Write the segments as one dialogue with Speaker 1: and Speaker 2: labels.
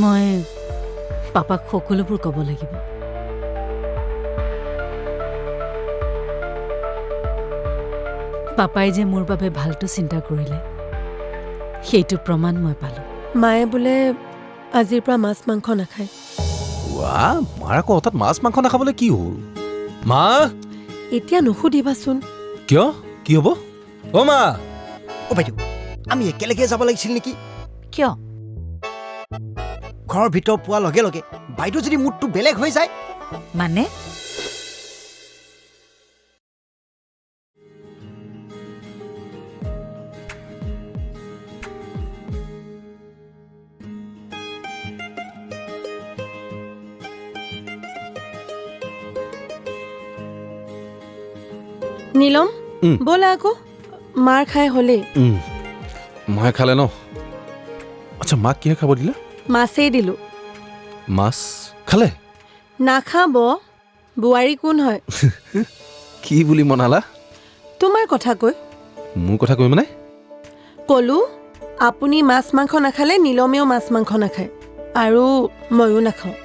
Speaker 1: মই পাপাক সকলোবোৰ ক'ব লাগিব। পাপাই যে মোৰ বাবে ভালটো চিন্তা কৰিলে সেইটো প্ৰমাণ মই পালোঁ।
Speaker 2: মায়ে বোলে আজিৰ পৰা মাছ মাংস নাখায়।
Speaker 3: ৱাহ, মাৰ আকৌ হঠাৎ মাছ মাংস নাখাবলৈ কি হ'ল? মা
Speaker 2: এতিয়া নুসুধিবাচোন।
Speaker 3: কিয়? কি হ'ব? অ' মা!
Speaker 4: অ' বাইদেউ, আমি একেলগে যাব লাগিছিল নেকি?
Speaker 1: কিয়?
Speaker 4: ঘৰৰ ভিতৰ পোৱাৰ লগে লগে বাইদেউ যদি মুডটো বেলেগ হৈ যায়।
Speaker 1: মানে?
Speaker 2: নীলম, ব'লা আকৌ। মাৰ খাই হ'লেই।
Speaker 3: মায়ে খালে ন? আচ্ছা, মাক কিহে খাব দিলে?
Speaker 2: মাছেই দিলোঁ।
Speaker 3: মাছ খালে?
Speaker 2: নাখাব। বোৱাৰী কোন হয়?
Speaker 3: কি বুলি মনালা?
Speaker 2: তোমাৰ কথা কৈ।
Speaker 3: মোৰ কথা কৈ মানে?
Speaker 2: ক'লো আপুনি মাছ মাংস নাখালে নীলমেও মাছ মাংস নাখায়, আৰু ময়ো নাখাওঁ।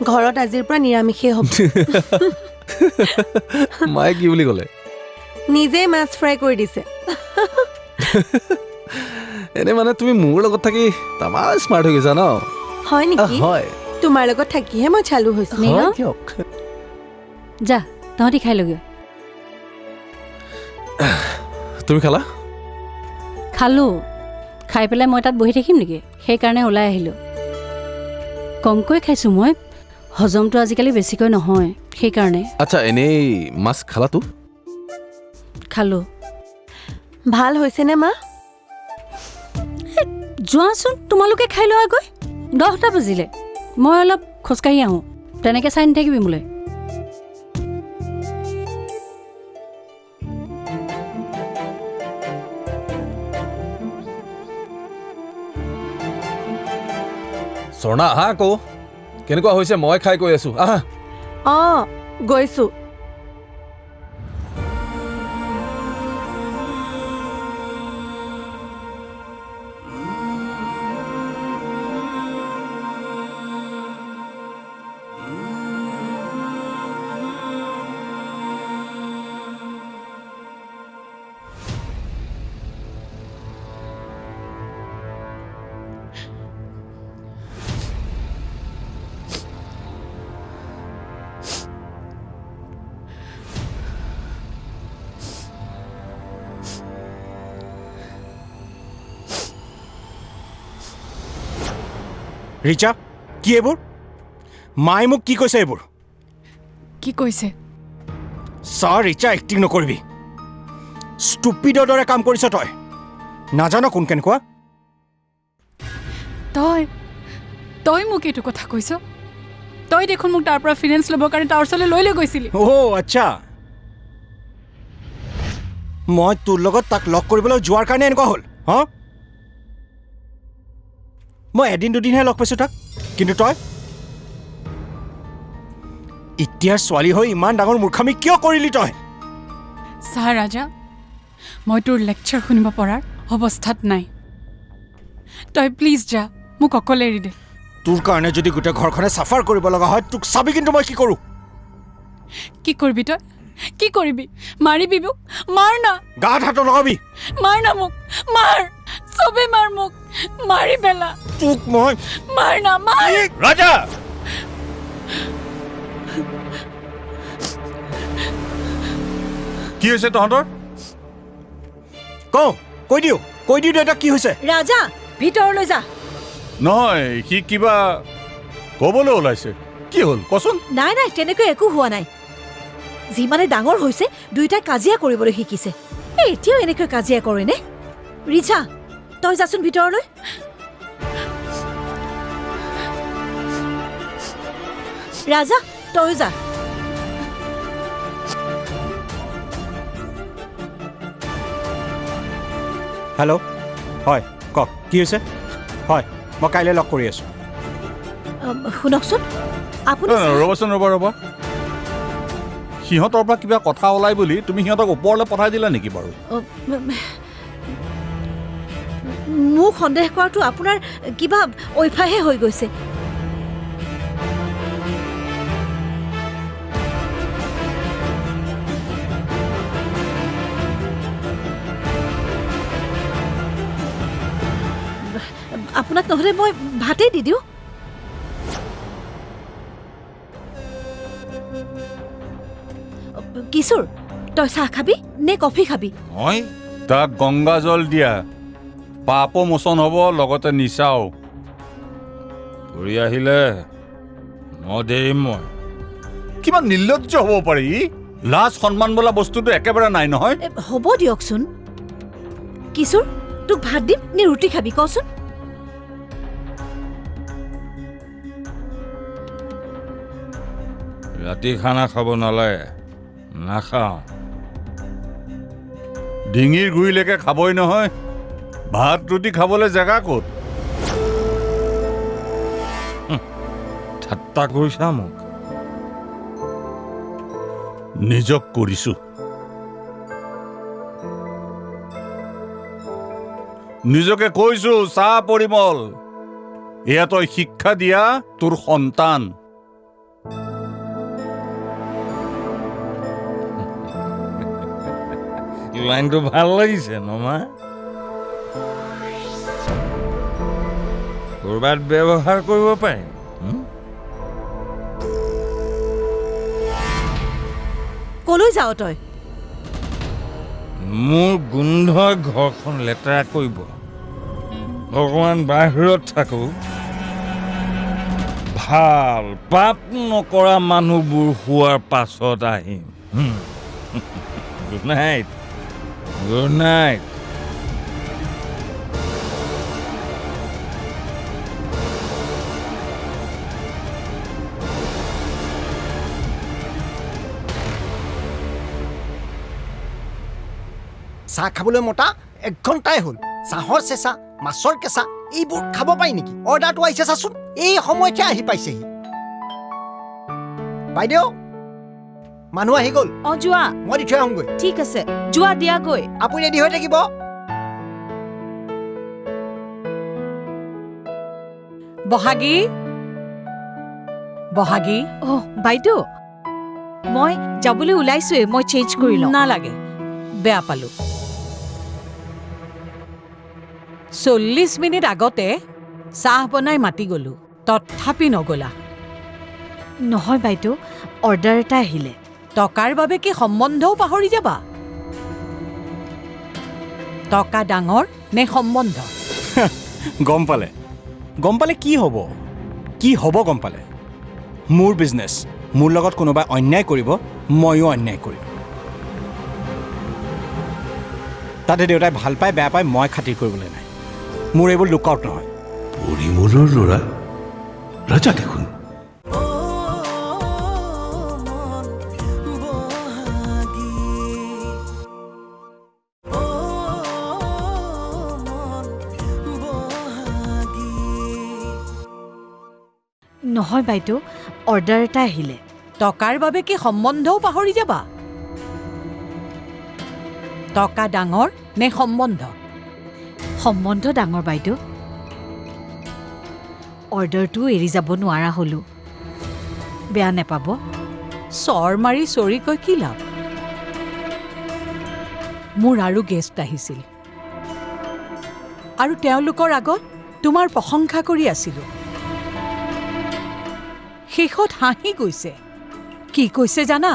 Speaker 2: ঘৰত আজিৰ পৰা নিৰামিষেই হ'ব।
Speaker 3: মায়ে কি বুলি ক'লে?
Speaker 2: নিজেই মাছ ফ্ৰাই কৰি দিছে।
Speaker 3: এনে মানে তুমি মোৰ লগত থাকি তামাম স্মাৰ্ট হৈ গৈছা ন?
Speaker 2: হয় নেকি?
Speaker 3: হয়।
Speaker 2: তোমাৰ লগত থাকিহে মই চালু হৈছো।
Speaker 3: হয় দিয়ক।
Speaker 1: যা, তহঁতি খাই লগে।
Speaker 3: তুমি খালা?
Speaker 1: খালোঁ। খাই পেলাই মই তাত বহি থাকিম নেকি? সেইকাৰণে ওলাই আহিলোঁ। কমকৈ খাইছোঁ মই। হজমটো আজিকালি বেছিকৈ নহয়, সেইকাৰণে।
Speaker 3: আচ্ছা, এনেই মাছ খালাতো?
Speaker 1: খালোঁ।
Speaker 2: ভাল হৈছেনে মা?
Speaker 1: যোৱাচোন, তোমালোকে খাই লোৱাগৈ। 10টা বাজিলে। মই অলপ খোজকাঢ়ি আহোঁ। তেনেকৈ চাই নাথাকিবি মোলৈ।
Speaker 3: স্বৰ্ণা, আহা আকৌ। কেনেকুৱা হৈছে মই খাই কৈ আছো, আহা।
Speaker 2: অঁ, গৈছো।
Speaker 4: ৰিচা, কি এইবোৰ? মায়ে মোক কি কৈছে এইবোৰ?
Speaker 5: কি কৈছে?
Speaker 4: চা ৰিচা, এক্টিং নকৰিবি। ষ্টুপিডৰ দৰে কাম কৰিছ তই। নাজানো কোন কেনেকুৱা।
Speaker 5: তই মোক এইটো কথা কৈছ? তই দেখোন মোক তাৰ পৰা ফিনেন্স ল'বৰ কাৰণে তাৰ ওচৰলৈ লৈ গৈছিলি।
Speaker 4: অ' আচ্ছা, মই তোৰ লগত তাক লগ কৰিবলৈ যোৱাৰ কাৰণে এনেকুৱা হ'ল। হা, মই এদিন দুদিনহে লগ পাইছোঁ তাক, কিন্তু তই এতিয়াৰ ছোৱালী হৈ ইমান ডাঙৰ মূৰ্খামি কিয় কৰিলি তই?
Speaker 5: চা ৰাজা, মই তোৰ লেকচাৰ শুনিব পৰাৰ অৱস্থাত নাই। তই প্লিজ যা, মোক অকলে এৰি দে।
Speaker 4: তোৰ কাৰণে যদি গোটেই ঘৰখনে চাফাৰ কৰিব লগা হয়, তোক চাবি কিন্তু মই কি কৰোঁ।
Speaker 5: কি কৰিবি তই? কি কৰিবি? মাৰিবি মোক? মাৰ না।
Speaker 4: গাত হাত লগাবি।
Speaker 5: মাৰ না মোক, মাৰ। চবে মাৰ মোক, মাৰি পেলা।
Speaker 4: তোক মই
Speaker 5: মাৰ না, মাৰ।
Speaker 4: ৰাজা,
Speaker 6: কি হৈছে তহঁতৰ?
Speaker 4: কৈ দিওঁ দেউতাক কি হৈছে।
Speaker 2: ৰাজা, ভিতৰলৈ যা।
Speaker 6: নহয়, সি কিবা ক'বলৈ ওলাইছে। কি হ'ল কচোন?
Speaker 7: নাই নাই, তেনেকৈ একো হোৱা নাই। যিমানে ডাঙৰ হৈছে দুয়োটাই কাজিয়া কৰিবলৈ শিকিছে। এতিয়াও এনেকৈ কাজিয়া কৰেনে? ৰিচা, তই যাচোন ভিতৰলৈ। ৰাজা, তই যা।
Speaker 4: হেল্ল', হয় কওক, কি হৈছে? হয়, মই কাইলৈ লগ কৰি আছোঁ।
Speaker 7: শুনকচোন, আপুনি
Speaker 6: ৰ'বচোন, ৰ'বা। সিহঁতৰ পৰা কিবা কথা ওলাই বুলি তুমি সিহঁতক ওপৰলৈ পঠাই দিলা নেকি বাৰু?
Speaker 7: মোক সন্দেহ কৰাটো আপোনাৰ কিবা অভ্যাসহে হৈ গৈছে। আপোনাক নহ'লে মই ভাতেই দি দিওঁ। কিশোৰ, তই চাহ খাবি নে কফি খাবি?
Speaker 6: মই তাক গংগা জল দিয়া, পাপো মোচন হ'ব, লগতে নিচাও। ঘূৰি আহিলে নদেৰিম মই। কিমান নিৰ্লজ্জ হ'ব পাৰি? লাজ সন্মান বোলা বস্তুটো একেবাৰে নাই নহয়।
Speaker 7: হ'ব দিয়কচোন। কিশোৰ, তোক ভাত দিম নে ৰুটি খাবি কচোন?
Speaker 6: ৰাতি খানা খাব নালাগে, নাখাওঁ। ডিঙিৰ গুৰিলৈকে খাবই নহয়, ভাত ৰুটি খাবলৈ জেগা ক'ত? ঠাট্টা কৰিছা মোক? নিজক কৰিছো। নিজকে কৈছো চাহ পৰিমল, এয়া তই শিক্ষা দিয়া তোৰ সন্তান। লাইনটো ভাল লাগিছে নমা। ক'ৰবাত ব্যৱহাৰ কৰিব পাৰিম।
Speaker 7: কলৈ যাৱ তই?
Speaker 6: মোৰ গোন্ধই ঘৰখন লেতেৰা কৰিব। অকণমান বাহিৰত থাকো। ভাল পাপ নকৰা মানুহবোৰ শোৱাৰ পাছত আহিম। Good night, good night.
Speaker 8: চাহ খাবলৈ মতা 1 ঘণ্টাই হ'ল। চাহৰ চেঁচা, মাছৰ কেঁচা এইবোৰ খাব পাৰি নেকি? অৰ্ডাৰটো আহিছে চাচোন, এই সময়তহে আহি পাইছেহি। বাইদেউ, মানুহ আহি গ'ল।
Speaker 9: যোৱা।
Speaker 8: মই দি থৈ আহোঁগৈ।
Speaker 9: ঠিক আছে, যোৱা দিয়াগৈ।
Speaker 8: আপুনি ৰেডি হৈ থাকিব।
Speaker 10: বহাগী, বহাগী।
Speaker 9: বাইদেউ, মই যাবলৈ ওলাইছোৱে, মই চেঞ্জ কৰি লওঁ।
Speaker 10: নালাগে, বেয়া পালো। 40 মিনিট আগতে চাহ বনাই মাতি গলো, তথাপি নগলা।
Speaker 9: নহয় বাইদেউ, অৰ্ডাৰ এটা আহিলে।
Speaker 10: টকাৰ বাবে কি সম্বন্ধও পাহৰি যাবা? টকা ডাঙৰ নে সম্বন্ধ?
Speaker 4: গম পালে? গম পালে কি হ'ব? কি হ'ব গম পালে? মোৰ বিজনেছ, মোৰ লগত কোনোবাই অন্যায় কৰিব, ময়ো অন্যায় কৰিম। তাতে দেউতাই ভাল পায় বেয়া পায় মই খাতিৰ কৰিবলৈ নাই। মোৰ এইবোৰ লুকআউট নহয়।
Speaker 11: পৰিমলৰ ল'ৰা ৰাজা দেখোন।
Speaker 9: নহয় বাইদেউ, অৰ্ডাৰ এটা আহিলে।
Speaker 10: টকাৰ বাবে কি সম্বন্ধও পাহৰি যাবা? টকা ডাঙৰ নে সম্বন্ধ?
Speaker 9: সম্বন্ধ ডাঙৰ বাইদেউ। অৰ্ডাৰটো এৰি যাব নোৱাৰা হ'লো, বেয়া নেপাব।
Speaker 10: চৰ মাৰি চৰি কৈ কি লাভ? মোৰ আৰু গেষ্ট আহিছিল আৰু তেওঁলোকৰ আগত তোমাৰ প্ৰশংসা কৰি আছিলো। শেষত হাঁহি গৈছে। কি কৈছে জানা?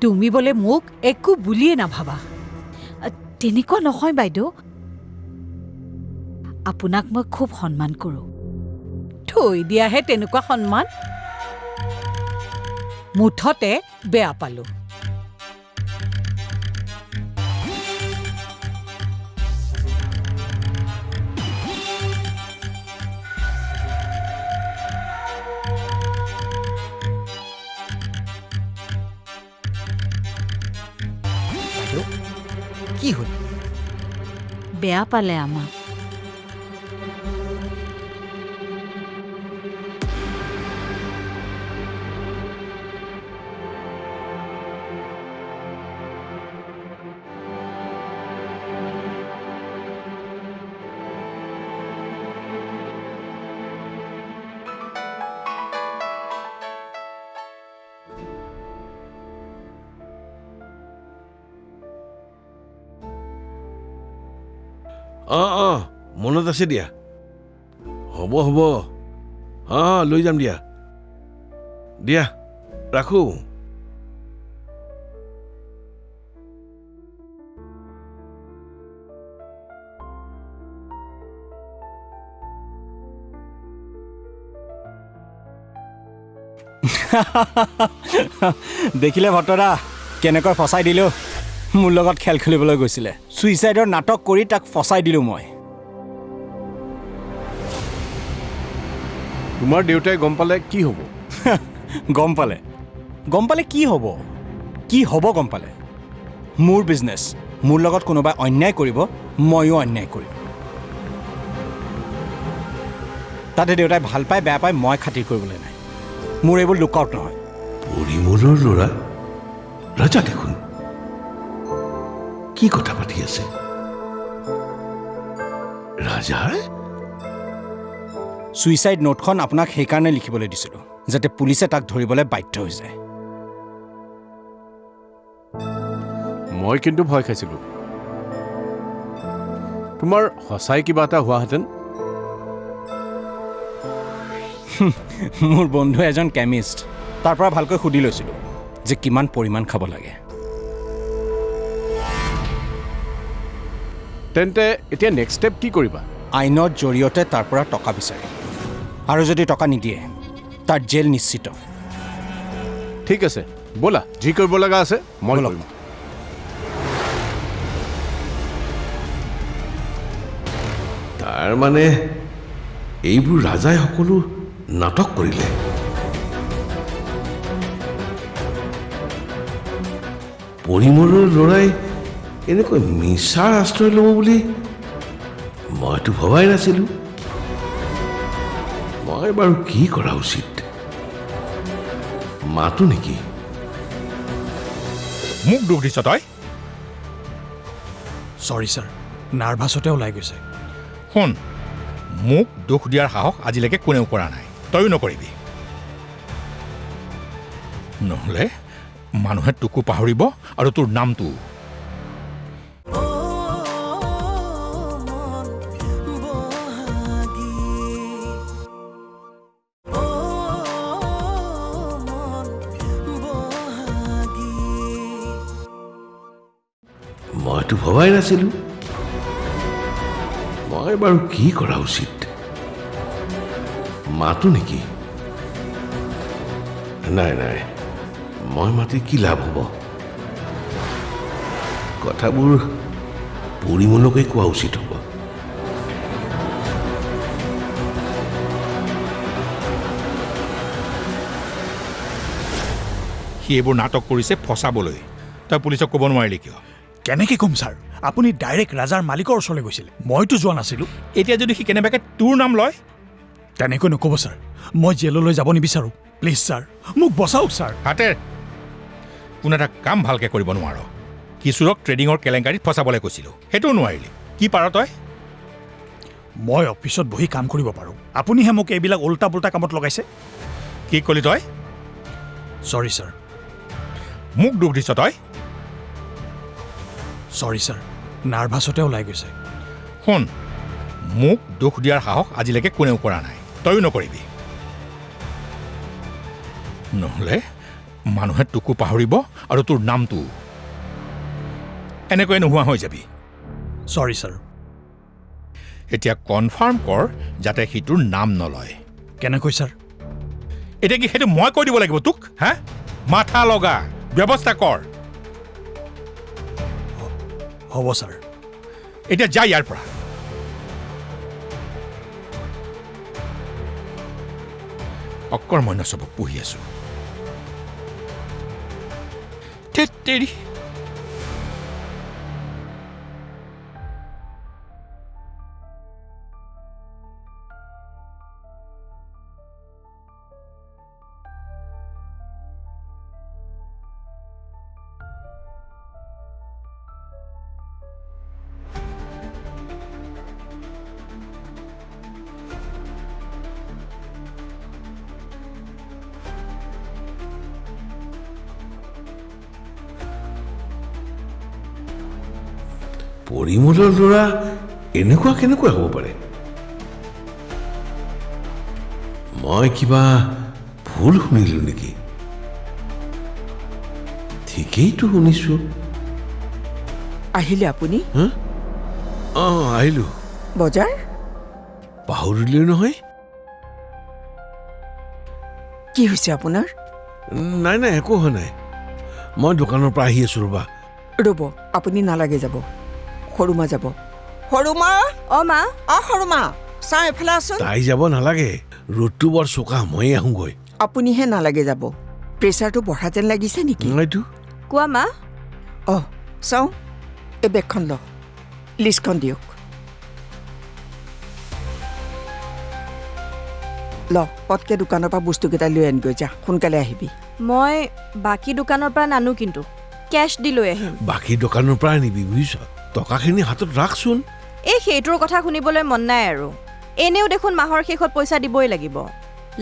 Speaker 10: তুমি বোলে মোক একো বুলিয়ে নাভাবা।
Speaker 9: তেনেকুৱা নহয় বাইদেউ, আপোনাক মই খুব সন্মান কৰোঁ।
Speaker 10: থৈ দিয়াহে তেনেকুৱা সন্মান। মুঠতে বেয়া পালো।
Speaker 8: কি হ'ল?
Speaker 9: বেয়া পালে আমাক।
Speaker 11: অঁ মনত আছে দিয়া হ'ব লৈ যাম দিয়া দিয়া ৰাখোঁ
Speaker 4: দেখিলে ভট্টদা কেনেকৈ ফচাই দিলোঁ মোৰ লগত খেল খেলিবলৈ গৈছিলে ছুইচাইডৰ নাটক কৰি তাক ফচাই দিলোঁ মই
Speaker 11: তোমাৰ দেউতাই গম পালে কি হ'ব
Speaker 4: গম পালে কি হ'ব গম পালে মোৰ বিজনেছ মোৰ লগত কোনোবাই অন্যায় কৰিব ময়ো অন্যায় কৰিম তাতে দেউতাই ভাল পায় বেয়া পায় মই খাতিৰ কৰিবলৈ নাই মোৰ এইবোৰ লুকআউট নহয়
Speaker 11: পৰিমলৰ ল'ৰা ৰাজা দেখোন কি কথা পাতি আছে ৰাজাৰ
Speaker 4: ছুইচাইড নোটখন আপোনাক সেইকাৰণে লিখিবলৈ দিছিলোঁ যাতে পুলিচে তাক ধৰিবলৈ বাধ্য হৈ যায়
Speaker 11: মই কিন্তু ভয় খাইছিলোঁ তোমাৰ সঁচাই কিবা এটা হোৱাহেঁতেন
Speaker 4: মোৰ বন্ধু এজন কেমিষ্ট তাৰ পৰা ভালকৈ সুধি লৈছিলোঁ যে কিমান পৰিমাণ খাব লাগে
Speaker 11: তেন্তে এতিয়া নেক্সট ষ্টেপ কি কৰিবা
Speaker 4: আইনৰ জৰিয়তে তাৰ পৰা টকা বিচাৰিম আৰু যদি টকা নিদিয়ে তাৰ জেল নিশ্চিত
Speaker 11: ঠিক আছে ব'লা যি কৰিব লগা আছে মই
Speaker 4: ব'লক।
Speaker 11: কৰিম তাৰ মানে এইবোৰ ৰাজাই সকলো নাটক কৰিলে পৰিমলৰ ল'ৰাই এনেকৈ মিছাৰ আশ্ৰয় ল'ব বুলি মইতো ভবাই নাছিলোঁ মই বাৰু কি কৰা উচিত মাতো নেকি
Speaker 6: মোক দুখ দিছ তই
Speaker 4: চৰি ছাৰ নাৰ্ভাছতে ওলাই গৈছে
Speaker 6: শুন মোক দুখ দিয়াৰ সাহস আজিলৈকে কোনেও কৰা নাই তয়ো নকৰিবি নহ'লে মানুহে তোকো পাহৰিব আৰু তোৰ নামটো
Speaker 11: মইতো ভবাই নাছিলোঁ মই বাৰু কি কৰা উচিত মাতো নেকি নাই মই মাতি কি লাভ হ'ব কথাবোৰ পৰিমলকে কোৱা উচিত হ'ব
Speaker 6: সি এইবোৰ নাটক কৰিছে ফচাবলৈ তই পুলিচক ক'ব নোৱাৰিলি কিয়
Speaker 12: কেনেকৈ ক'ম ছাৰ আপুনি ডাইৰেক্ট ৰাজাৰ মালিকৰ ওচৰলৈ গৈছিল মইতো যোৱা নাছিলোঁ
Speaker 6: এতিয়া যদি সি কেনেবাকৈ তোৰ নাম লয়
Speaker 12: তেনেকৈ নক'ব ছাৰ মই জেললৈ যাব নিবিচাৰোঁ প্লিজ ছাৰ মোক বচাওক ছাৰ
Speaker 6: হাতে কোনো এটা কাম ভালকৈ কৰিব নোৱাৰ কিশোৰক ট্ৰেডিঙৰ কেলেংকাৰীত ফচাবলৈ কৈছিলোঁ সেইটোও নোৱাৰিলি কি পাৰ তই
Speaker 12: মই অফিচত বহি কাম কৰিব পাৰোঁ আপুনিহে মোক এইবিলাক উল্টা পুল্টা কামত লগাইছে
Speaker 6: কি ক'লি তই
Speaker 12: চৰি ছাৰ
Speaker 6: মোক দুখ দিছ তই
Speaker 12: চৰি ছাৰ নাৰ্ভাছতে ওলাই গৈছে
Speaker 6: শুন মোক দুখ দিয়াৰ সাহস আজিলৈকে কোনেও কৰা নাই তয়ো নকৰিবি নহ'লে মানুহে তোকো পাহৰিব আৰু তোৰ নামটো এনেকৈ নোহোৱা হৈ যাবি
Speaker 12: চৰি ছাৰ
Speaker 6: এতিয়া কনফাৰ্ম কৰ যাতে সি তোৰ নাম নলয়
Speaker 12: কেনেকৈ ছাৰ
Speaker 6: এতিয়া কি সেইটো মই কৈ দিব লাগিব তোক হা মাথা লগা ব্যৱস্থা কৰ
Speaker 12: হ'ব ছাৰ
Speaker 6: এতিয়া যা ইয়াৰ পৰা অকৰ্মণ্য চবক পুহি আছো তেৰি
Speaker 11: পৰিমলৰ ল'ৰা
Speaker 13: এনেকুৱা কেনেকুৱা হ'ব পাৰে? মই কিবা ভুল শুনিলো নেকি? ঠিকেইতো শুনিছো।
Speaker 14: আহিলে আপুনি?
Speaker 13: আহিলো।
Speaker 14: বজাৰ?
Speaker 13: পাহৰিলেও নহয়।
Speaker 14: কি হৈছে আপোনাৰ?
Speaker 13: নাই নাই, একো হোৱা নাই। মই দোকানৰ পৰা আহি আছো ৰ'বা।
Speaker 14: ৰ'ব, আপুনি নালাগে যাব। সৰুমা যাব। সৰুমা? মা। সৰুমা, চাওঁ এফালে আছোন।
Speaker 13: তাই যাব নালাগে, ৰ'দটো বৰ চোকা, ময়ে আহোঁগৈ।
Speaker 14: আপুনিহে নালাগে যাব। প্ৰেছাৰটো বঢ়া যেন লাগিছে নেকি?
Speaker 13: হয়তো।
Speaker 9: কোৱা মা।
Speaker 14: চাওঁ, এই বেগখন লওক, লিষ্টখন দিয়ক। ল, পটকে দোকানৰ পৰা বস্তুকেইটা লৈ আনগৈ যা, সোনকালে আহিবি।
Speaker 9: মই বাকী দোকানৰ পৰা নানো, কিন্তু কেছ দি লৈ আহিম।
Speaker 13: বাকী দোকানৰ পৰা আনিবি, বুজিছ? টকাখিনি হাতত ৰাখচোন।
Speaker 9: সেইটোৰ কথা শুনিবলৈ মন নাই আৰু। এনেও দেখোন মাহৰ শেষত পইচা দিবই লাগিব।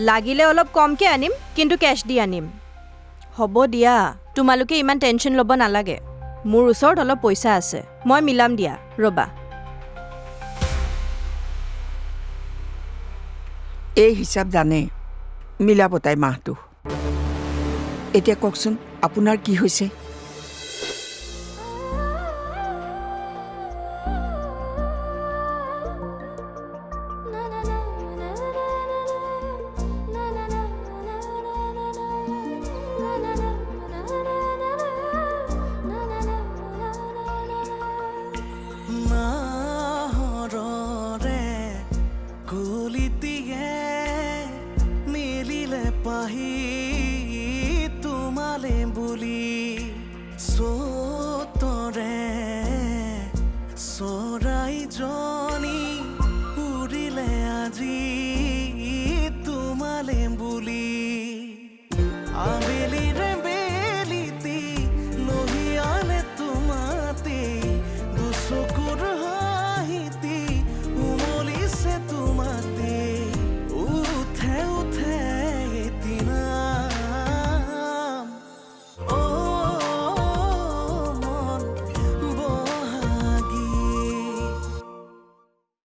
Speaker 9: লাগিলে অলপ কমকৈ আনিম, কিন্তু কেছ দি আনিম। হ'ব দিয়া, তোমালোকে ইমান টেনশ্যন ল'ব নালাগে। মোৰ ওচৰত অলপ পইচা আছে, মই মিলাম দিয়া, ৰ'বা।
Speaker 14: এই হিচাপ জানে, মিলাব তাই মাহটো। এতিয়া কওকচোন, আপোনাৰ কি হৈছে?
Speaker 15: মিলিলে পাহি